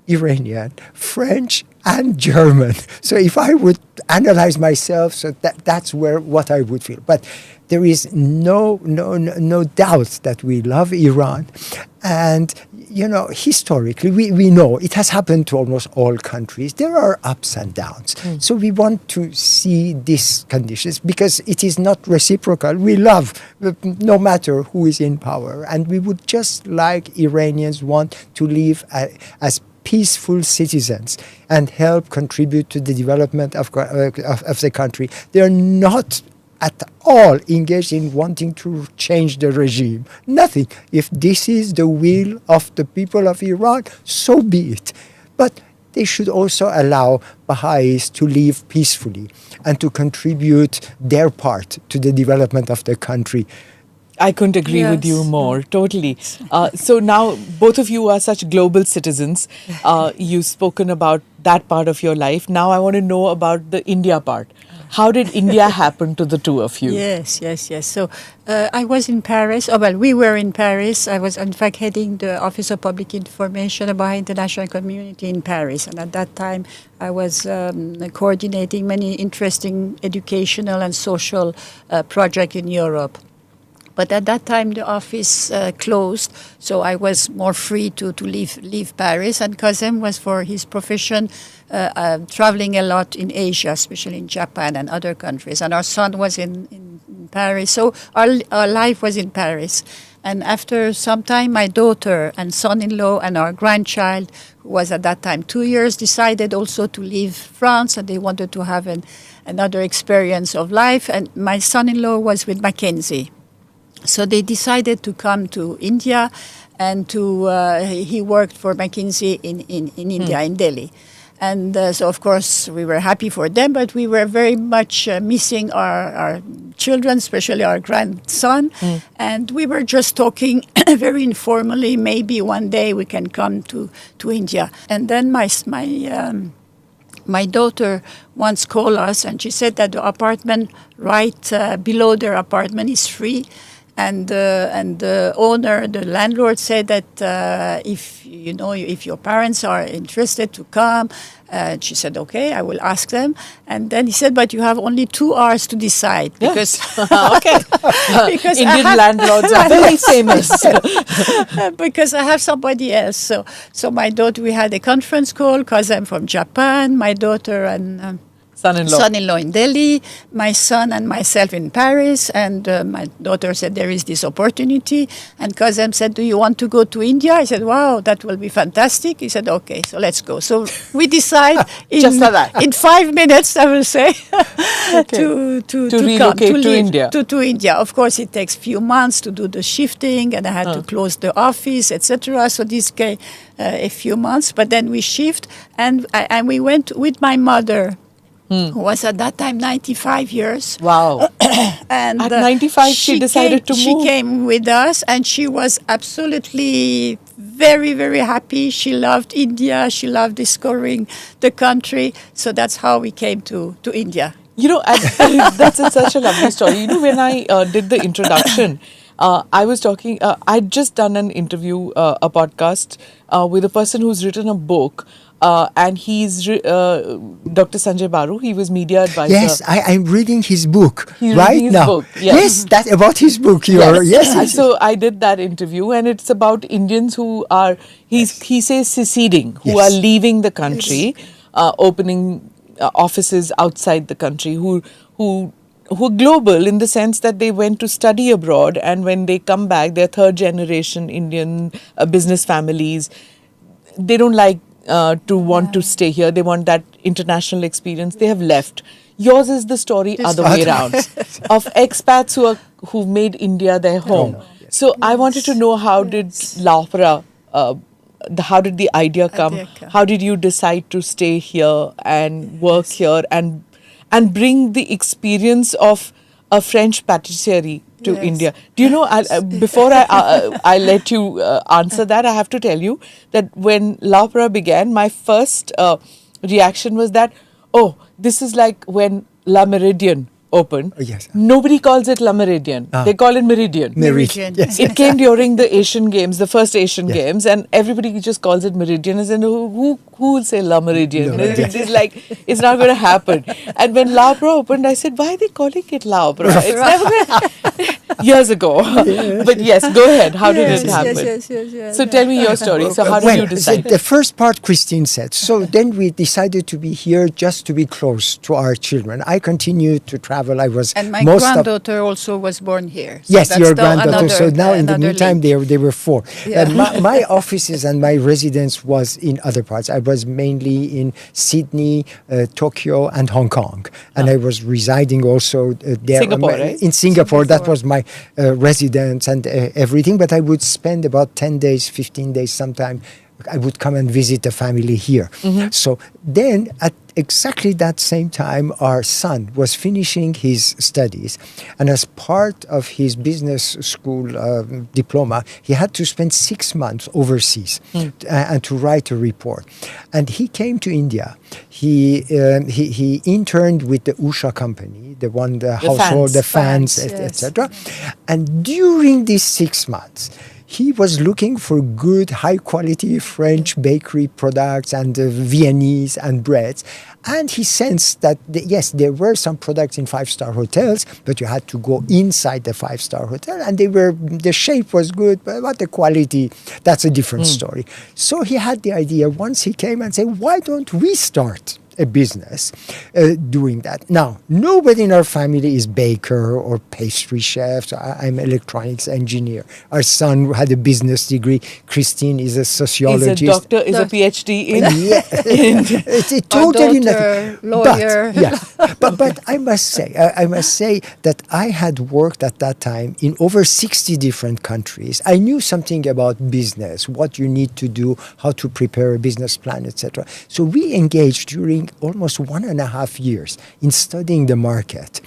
Iranian, French, and German. So if I would analyze myself, so that's what I would feel. But there is no doubt that we love Iran. And, historically, we know it has happened to almost all countries. There are ups and downs. So we want to see these conditions because it is not reciprocal. We love no matter who is in power. And we would just like Iranians want to live as peaceful citizens and help contribute to the development of the country. They are not at all engaged in wanting to change the regime. Nothing. If this is the will of the people of Iran, so be it. But they should also allow Baha'is to live peacefully and to contribute their part to the development of the country. I couldn't agree with you more, totally. So now both of you are such global citizens. You've spoken about that part of your life. Now I want to know about the India part. How did India happen to the two of you? Yes. So I was in Paris. We were in Paris. I was, in fact, heading the Office of Public Information about international community in Paris. And at that time, I was coordinating many interesting educational and social projects in Europe. But at that time, the office closed, so I was more free to leave Paris. And Kazem was, for his profession, traveling a lot in Asia, especially in Japan and other countries. And our son was in Paris, so our life was in Paris. And after some time, my daughter and son-in-law and our grandchild, who was at that time 2 years, decided also to leave France, and they wanted to have another experience of life. And my son-in-law was with Mackenzie. So they decided to come to India, and he worked for McKinsey in India, in Delhi. And so, of course, we were happy for them, but we were very much missing our children, especially our grandson. And we were just talking very informally, maybe one day we can come to India. And then my daughter once called us, and she said that the apartment right below their apartment is free. And the owner, the landlord, said that if your parents are interested to come, she said, okay, I will ask them. And then he said, but you have only 2 hours to decide because because Indian landlords are very famous. Because I have somebody else. So my daughter, we had a conference call because I'm from Japan. My daughter and son-in-law in Delhi, my son and myself in Paris, and my daughter said there is this opportunity, and Kazem said, do you want to go to India? I said, wow, that will be fantastic. He said, okay, so let's go. So we decide in 5 minutes, I will say, to relocate come, to India. To India. Of course, it takes few months to do the shifting, and I had to close the office, etc. So this came a few months, but then we shift, and we went with my mother, who was at that time 95 years. Wow. And at 95, she decided to move. She came with us, and she was absolutely very, very happy. She loved India. She loved discovering the country. So that's how we came to India. That's such a lovely story. When I did the introduction, I was talking, I'd just done an interview, a podcast with a person who's written a book. And he's Dr. Sanjay Baru. He was media advisor. Yes, I'm reading his book He's right reading his now. book, yes, that's about his book. Yes. So I did that interview, and it's about Indians who are, he says seceding, who are leaving the country, opening offices outside the country who are global in the sense that they went to study abroad, and when they come back, they're third generation Indian business families. They don't like to want to stay here. They want that international experience. They have left. Yours is the story other way around of expats who've made India their home. So I wanted to know, how did L'Opera, how did the idea come? How did you decide to stay here and work here and bring the experience of a French patisserie to India? Do you know, before I let you answer that, I have to tell you that when L'Opera began, my first reaction was that, oh, this is like when La Meridian opened. Yes. Nobody calls it La Meridian. They call it Meridian. Meridian. Yes. It came during the Asian Games, the first Asian Games, and everybody just calls it Meridian. And who will say La Meridian? It's like, it's not going to happen. And when La Opera opened, I said, why are they calling it La Opera? It's never going to years ago. But yes, go ahead. How did it happen? Yes. So tell me your story. So how did you decide? The first part Christine said. So then we decided to be here just to be close to our children. I continued to travel. I was and my granddaughter also was born here. So yes, your granddaughter. So now in the meantime, they were 4. Yeah. My offices and my residence was in other parts. I was mainly in Sydney, Tokyo, and Hong Kong. And I was residing also there. Singapore, right? In Singapore. That was my residence and everything. But I would spend about 10 days, 15 days sometime. I would come and visit the family here. So then at exactly that same time, our son was finishing his studies. And as part of his business school diploma, he had to spend 6 months overseas and to write a report. And he came to India. He interned with the Usha company, the household, the fans, etc. And during these 6 months, he was looking for good, high-quality French bakery products and Viennese and breads. And he sensed that, yes, there were some products in 5-star hotels, but you had to go inside the 5-star hotel. And the shape was good, but the quality, that's a different story. So he had the idea, once he came and said, why don't we start a business doing that? Now, nobody in our family is baker or pastry chef. So I'm an electronics engineer. Our son had a business degree. Christine is a sociologist. Is a doctor, is a PhD in... It's totally daughter, lawyer. But I must say that I had worked at that time in over 60 different countries. I knew something about business, what you need to do, how to prepare a business plan, etc. So we engaged during almost 1.5 years in studying the market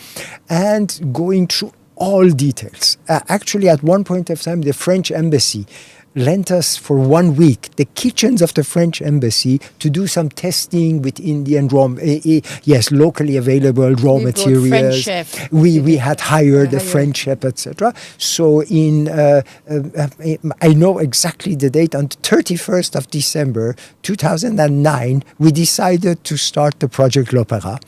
and going through all details. Actually, at one point of time, the French embassy lent us for 1 week the kitchens of the French embassy to do some testing with Indian locally available raw materials. French chef. We had hired a French chef, etc. So I know exactly the date, on the 31st of December 2009, we decided to start the Project L'Opera.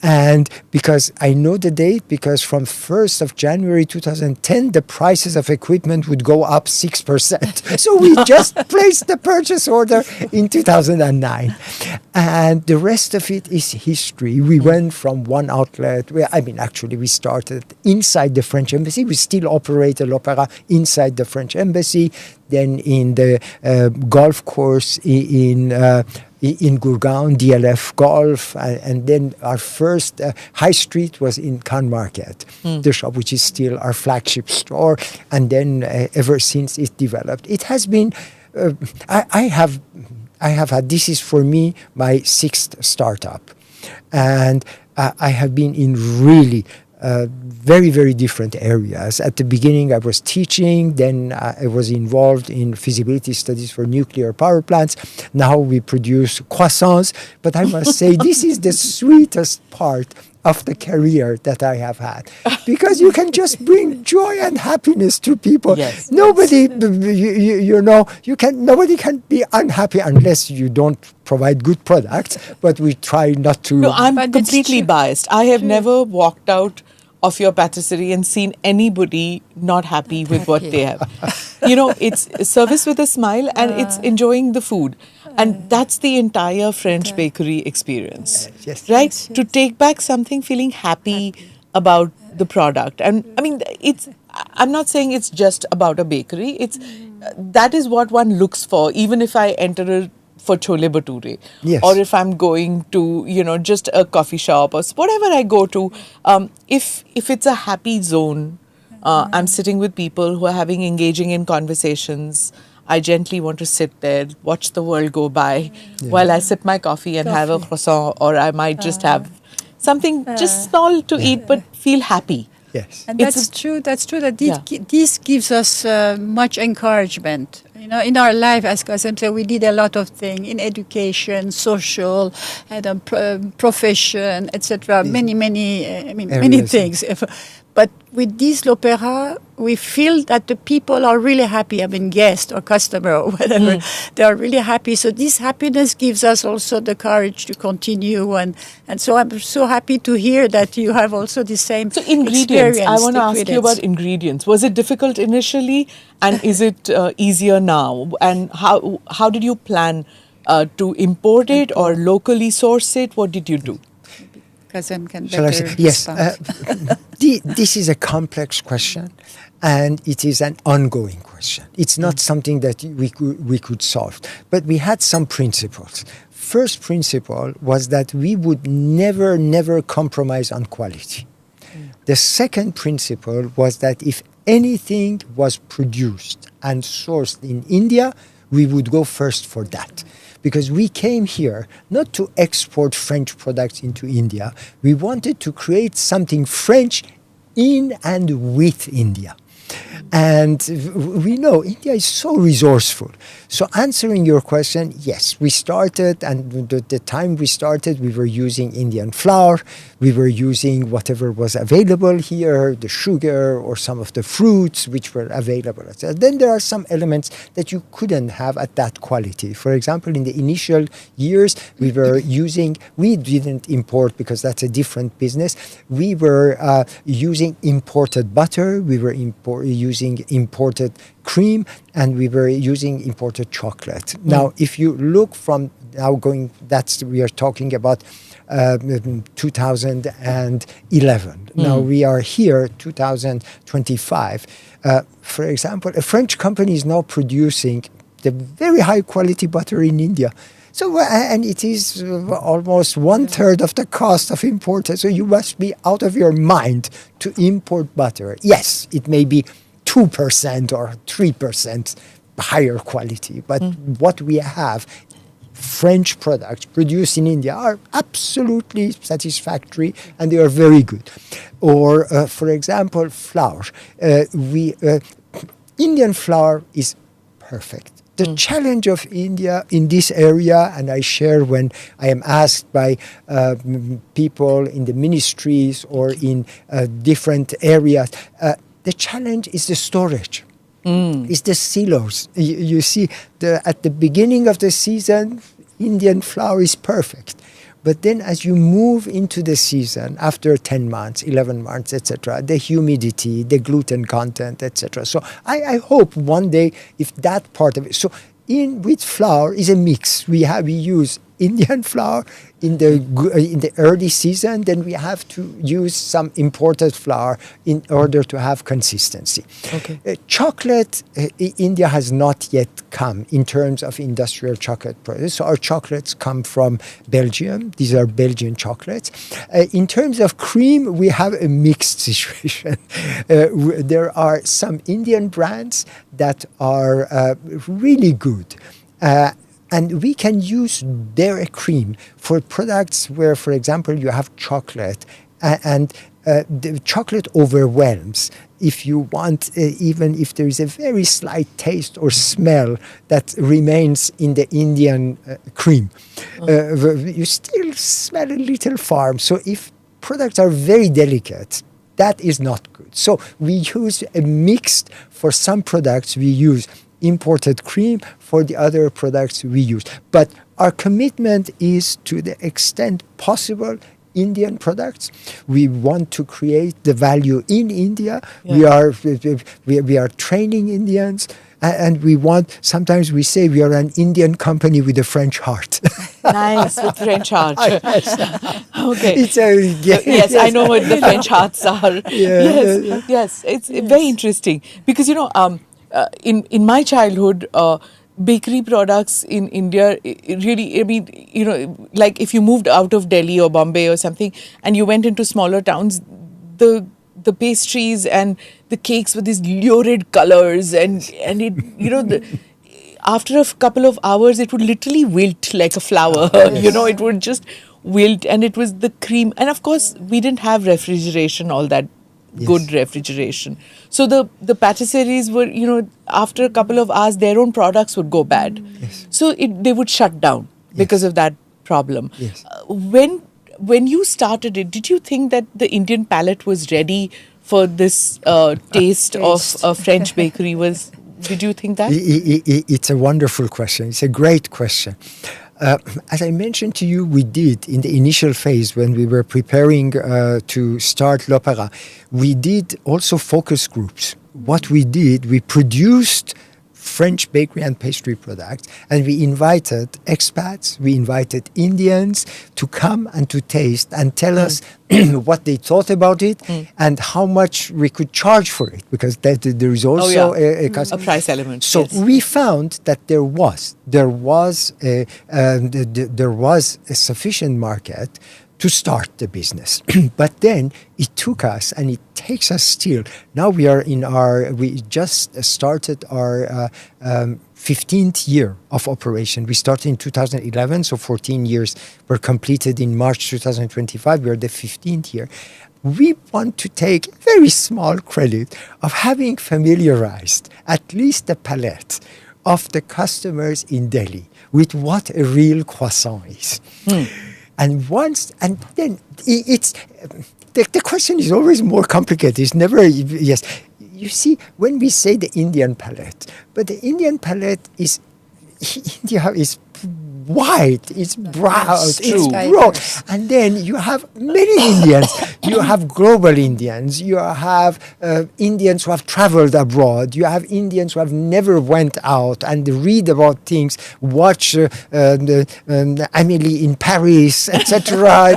And because I know the date, because from 1st of January 2010, the prices of equipment would go up 6%. So we just placed the purchase order in 2009. And the rest of it is history. We went from one outlet, we started inside the French embassy. We still operate a L'Opera inside the French embassy. Then in the golf course in Gurgaon, DLF Golf, and then our first high street was in Khan Market, the shop which is still our flagship store, and then ever since it developed. It has been, I have had, this is for me my 6th startup, and I have been in really very, very different areas. At the beginning, I was teaching. Then I was involved in feasibility studies for nuclear power plants. Now we produce croissants. But I must say, this is the sweetest part of the career that I have had, because you can just bring joy and happiness to people. Yes. Nobody, nobody can be unhappy unless you don't provide good products. But we try not to. No, I'm completely biased. I have never walked out of your patisserie and seen anybody not happy with what they have. It's service with a smile, and it's enjoying the food. And that's the entire French bakery experience, Yes. right? Yes, To yes. take back something, feeling happy about the product. And I mean, I'm not saying it's just about a bakery. That is what one looks for, even if I enter for chole bhature, Yes. or if I'm going to, just a coffee shop or whatever I go to. If it's a happy zone, I'm sitting with people who are having engaging in conversations. I gently want to sit there, watch the world go by while I sip my coffee and have a croissant, or I might just have something just small to eat but feel happy. Yes. And It's that's a- true. That's true. That Yeah. this gives us much encouragement. In our life, as Kazem said, we did a lot of things in education, social, and profession, etc. Many, many Areas. things. But with this l'opéra, we feel that the people are really happy. I mean, guest or customer or whatever, they are really happy. So this happiness gives us also the courage to continue. And so I'm so happy to hear that you have also the same So ingredients. I experience, want to the ask you about ingredients. Was it difficult initially, and is it easier now? And how did you plan to import it or locally source it? What did you do? Kazem can Shall I better say? Yes. respond. This is a complex question, and it is an ongoing question. It's not something that we could solve, but we had some principles. First principle was that we would never compromise on quality. The second principle was that if anything was produced and sourced in India, we would go first for that. Because we came here not to export French products into India. We wanted to create something French in and with India. And we know India is so resourceful. So answering your question, yes, we started, and the time we started, we were using Indian flour. We were using whatever was available here, the sugar or some of the fruits which were available. Then there are some elements that you couldn't have at that quality. For example, in the initial years, we didn't import because that's a different business. We were using imported butter. We were using imported cream, and we were using imported chocolate. Now, if you look from now we are talking about 2011. Now we are here, 2025. For example, a French company is now producing the very high quality butter in India. So, and it is almost 1/3 of the cost of imported. So you must be out of your mind to import butter. Yes, it may be 2% or 3% higher quality, but what we have, French products produced in India, are absolutely satisfactory, and they are very good. Or, for example, flour. Indian flour is perfect. The challenge of India in this area, and I share when I am asked by people in the ministries or in different areas, the challenge is the storage. It's the silos. You see, at the beginning of the season, Indian flour is perfect. But then as you move into the season, after 10 months, 11 months, etc., the humidity, the gluten content, etc. So I hope one day, if that part of it... So with flour is a mix. We use Indian flour in the early season, then we have to use some imported flour in order to have consistency. Okay. Chocolate, India has not yet come in terms of industrial chocolate products. So our chocolates come from Belgium. These are Belgian chocolates. In terms of cream, we have a mixed situation. There are some Indian brands that are really good. And we can use their cream for products where, for example, you have chocolate and the chocolate overwhelms. If you want, even if there is a very slight taste or smell that remains in the Indian cream, you still smell a little farm. So if products are very delicate, that is not good. So we use a mixed, for some products we use imported cream, for the other products we use. But our commitment is, to the extent possible, Indian products. We want to create the value in India. Yeah. We are training Indians. And sometimes we say we are an Indian company with a French heart. Nice, with French heart. Okay. It's a, yes, I know what the French hearts are. Yeah. Yes, it's very interesting because in my childhood, bakery products in India really, I mean, like if you moved out of Delhi or Bombay or something, and you went into smaller towns, the pastries and the cakes with these lurid colors and it, after a couple of hours, it would literally wilt like a flower. It would just wilt, and it was the cream. And of course, we didn't have refrigeration, all that good refrigeration. So the patisseries were, after a couple of hours, their own products would go bad. Yes. So they would shut down because of that problem. Yes. When you started it, did you think that the Indian palate was ready for this taste of a French bakery? Did you think that? It's a wonderful question. It's a great question. As I mentioned to you, we did in the initial phase when we were preparing to start L'Opéra, we did also focus groups. What we did, we produced French bakery and pastry products, and we invited expats, we invited Indians to come and to taste and tell us what they thought about it and how much we could charge for it, because there is also a price element. So we found that there was a sufficient market to start the business. But then it took us, and it takes us still. Now we just started our 15th year of operation. We started in 2011, so 14 years were completed in March 2025. We are the 15th year. We want to take very small credit of having familiarized at least the palate of the customers in Delhi with what a real croissant is. And then it's the question is always more complicated. It's never yes. You see, when we say the Indian palate, but the Indian palate is India is wide, it's broad, it's broad. And then you have many Indians. You have global Indians. You have Indians who have traveled abroad. You have Indians who have never went out and read about things, watch Amélie in Paris, etc.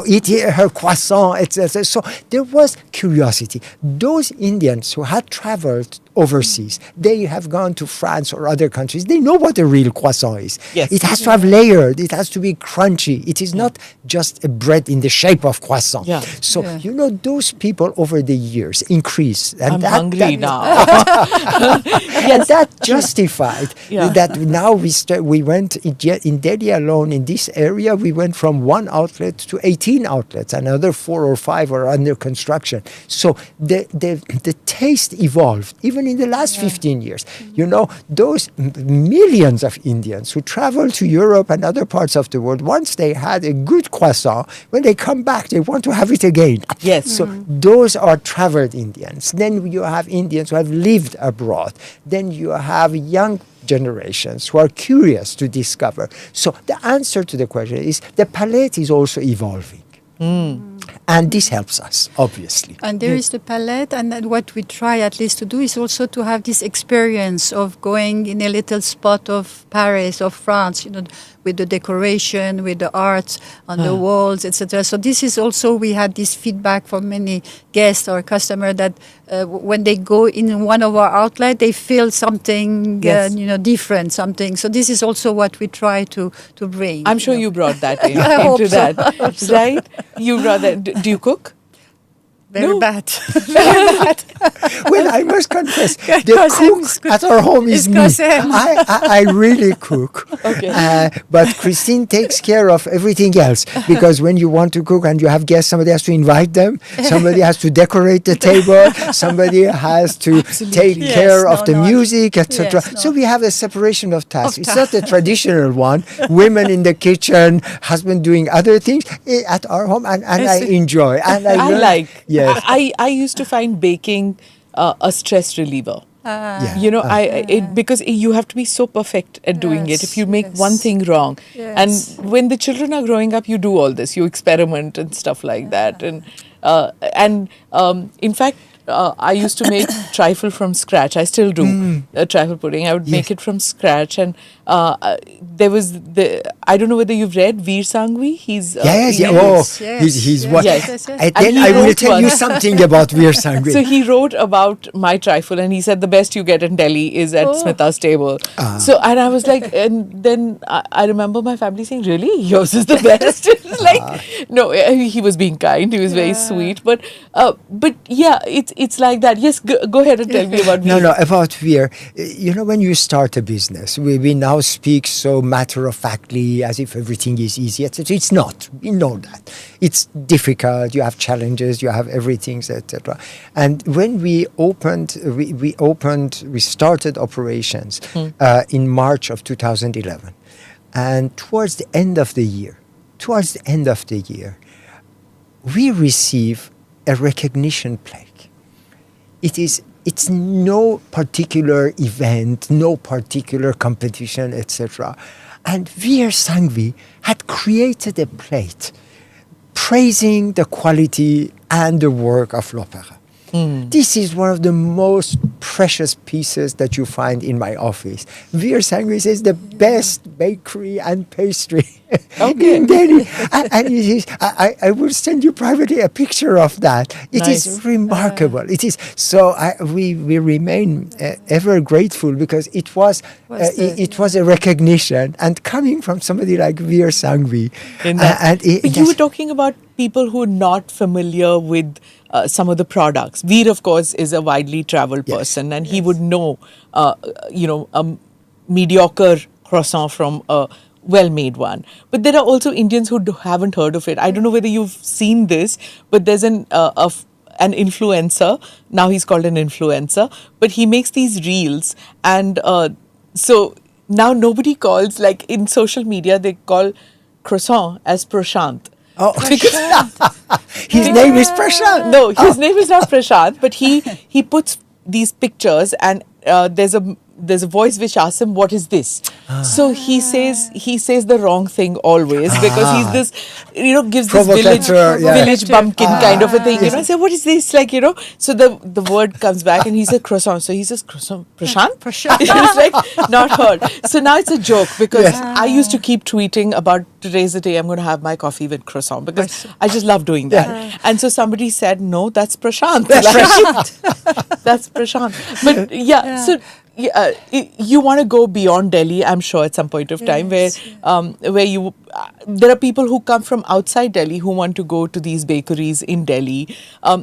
Eat her croissant, etc. So there was curiosity. Those Indians who had traveled overseas, they have gone to France or other countries, they know what a real croissant is. Yes. It has to have layered, it has to be crunchy. It is not just a bread in the shape of croissant. Yeah. So, those people over the years increase. And I'm hungry now. And that justified that now we went in Delhi alone, in this area, we went from 1 outlet to 18 outlets. Another 4 or 5 are under construction. So the taste evolved, even in the last 15 years. Those millions of Indians who travel to Europe and other parts of the world, once they had a good croissant, when they come back, they want to have it again. Yes. So those are traveled Indians. Then you have Indians who have lived abroad. Then you have young generations who are curious to discover. So the answer to the question is the palate is also evolving. And this helps us, obviously. And there is the palette, and then what we try at least to do is also to have this experience of going in a little spot of Paris or France, with the decoration, with the art on the walls, etc. So this is also, we had this feedback from many guests or customers that when they go in one of our outlets, they feel something, different, something. So this is also what we try to bring. I'm sure you brought that into that, right? You brought that. Do you cook? Very bad. Well, I must confess, the cook at our home is me. I really cook. Okay. But Christine takes care of everything else, because when you want to cook and you have guests, somebody has to invite them, somebody has to decorate the table, somebody has to take care of the music, etc. So we have a separation of tasks. It's not the traditional one, women in the kitchen, husband doing other things. At our home, and I enjoy. And I like. Yes. I used to find baking a stress reliever. Because you have to be so perfect at doing it. If you make one thing wrong, and when the children are growing up, you do all this. You experiment and stuff like that. And in fact, I used to make trifle from scratch. I still do trifle pudding. I would make it from scratch. And there was I don't know whether you've read Veer Sanghvi. He's Yes, yeah. Yes, Oh, yes, he's yes, what? yes, yes. And And then he I will wrote tell you one. something about Veer Sanghvi. So he wrote about my trifle, and he said the best you get in Delhi is at Smita's table. So, and I was like, and then I remember my family saying, "Really, yours is the best." It's like, no, he was being kind. He was very sweet, but yeah, it's like that. Yes, go ahead and tell me about No, Veer. no, about Veer. You know, when you start a business, we now speak so matter-of-factly as if everything is easy, etc. It's not. We know that. It's difficult. You have challenges. You have everything, etc. And when we opened, we started operations in March of 2011. And towards the end of the year, we receive a recognition plaque. It's no particular event, no particular competition, etc. And Veer Sanghvi had created a plate praising the quality and the work of L'Opéra. This is one of the most precious pieces that you find in my office. Veer Sanghvi says the best bakery and pastry in Delhi. And it is, I will send you privately a picture of that. It is Nice. remarkable. It is so. We remain ever grateful because it was it was a recognition and coming from somebody like Veer Sanghvi. In that. But But you were talking about people who are not familiar with some of the products. Veer, of course, is a widely traveled person, and he would know, a mediocre croissant from a well-made one. But there are also Indians who haven't heard of it. I don't know whether you've seen this, but there's an influencer. Now he's called an influencer, but he makes these reels, and so now nobody calls, like in social media, they call croissant as Prashant. Oh, his name is Prashant. No, his name is not Prashant, but he puts these pictures, and there's a voice which asks him, "What is this?" So he says the wrong thing always because he's this, gives this Provocateur, yeah. village bumpkin kind of a thing. I say, "What is this?" Like, so the word comes back, and he says croissant. So he says croissant, Prashant. It's like not heard. So now it's a joke because I used to keep tweeting about today's the day I'm going to have my coffee with croissant because I just love doing that. And so somebody said, "No, that's Prashant." That's Prashant. But so. You want to go beyond Delhi, I'm sure, at some point of time, where there are people who come from outside Delhi who want to go to these bakeries in Delhi.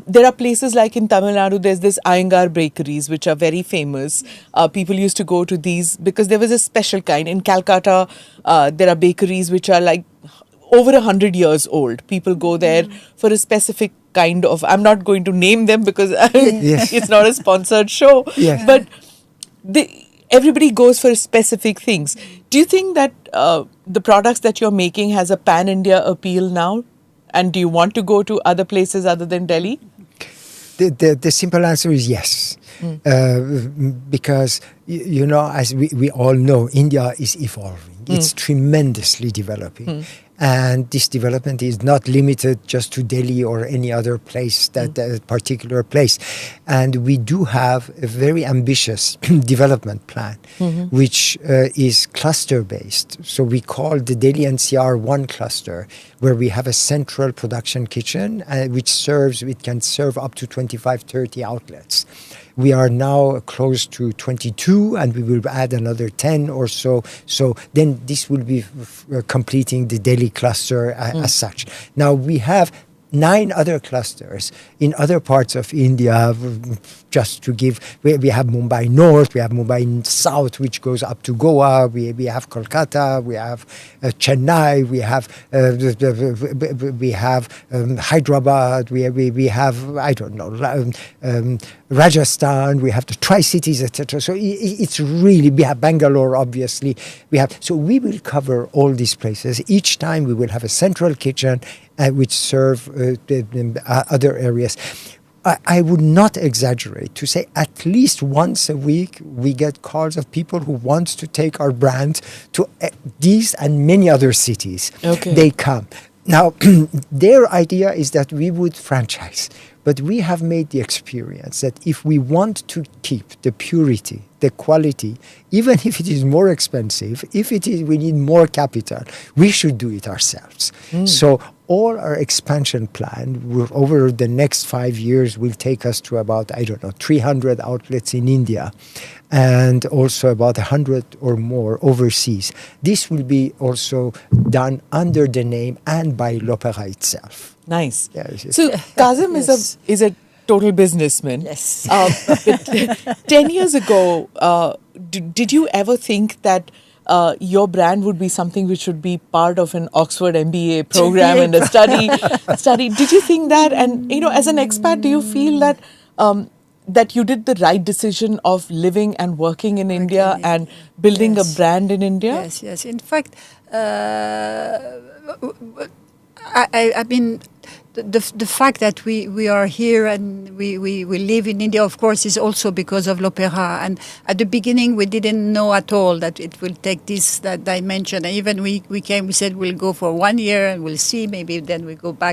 There are places like in Tamil Nadu, there's this Iyengar bakeries, which are very famous. People used to go to these because there was a special kind. In Calcutta, there are bakeries which are like over 100 years old. People go there for a specific kind of, I'm not going to name them because it's not a sponsored show, but everybody goes for specific things. Do you think that the products that you're making has a pan-India appeal now? And do you want to go to other places other than Delhi? The simple answer is yes. Because, as we all know, India is evolving. It's tremendously developing. And this development is not limited just to Delhi or any other place, that particular place. And we do have a very ambitious development plan, which is cluster-based. So we call the Delhi NCR one cluster, where we have a central production kitchen, which can serve up to 25, 30 outlets. We are now close to 22, and we will add another 10 or so. So then this will be completing the Delhi cluster as such. Now we have 9 other clusters in other parts of India, just to give, we have Mumbai North, we have Mumbai South, which goes up to Goa, we have Kolkata, we have Chennai, we have Hyderabad, we have, I don't know, Rajasthan, we have the Tri-Cities, etc. So it's really, we have Bangalore, obviously. So we will cover all these places. Each time we will have a central kitchen which serve other areas. I would not exaggerate to say at least once a week we get calls of people who want to take our brand to these and many other cities. Okay. They come. Now, their idea is that we would franchise, but we have made the experience that if we want to keep the purity, the quality, even if it is more expensive, if it is we need more capital, we should do it ourselves. So all our expansion plan over the next 5 years will take us to about, 300 outlets in India and also about 100 or more overseas. This will be also done under the name and by L'Opéra itself. Nice. Yes, yes. So Kazim Yes. is a total businessman. Yes. But 10 years ago, did you ever think that your brand would be something which would be part of an Oxford MBA program and a study? Did you think that? And as an expat, do you feel that that you did the right decision of living and working in India and building a Yes. brand in India? Yes, yes. In fact, I mean, the fact that we are here and we live in India, of course, is also because of l'Opéra. And at the beginning, we didn't know at all that it will take that dimension. And even we came, we said we'll go for 1 year and we'll see. Maybe then we go back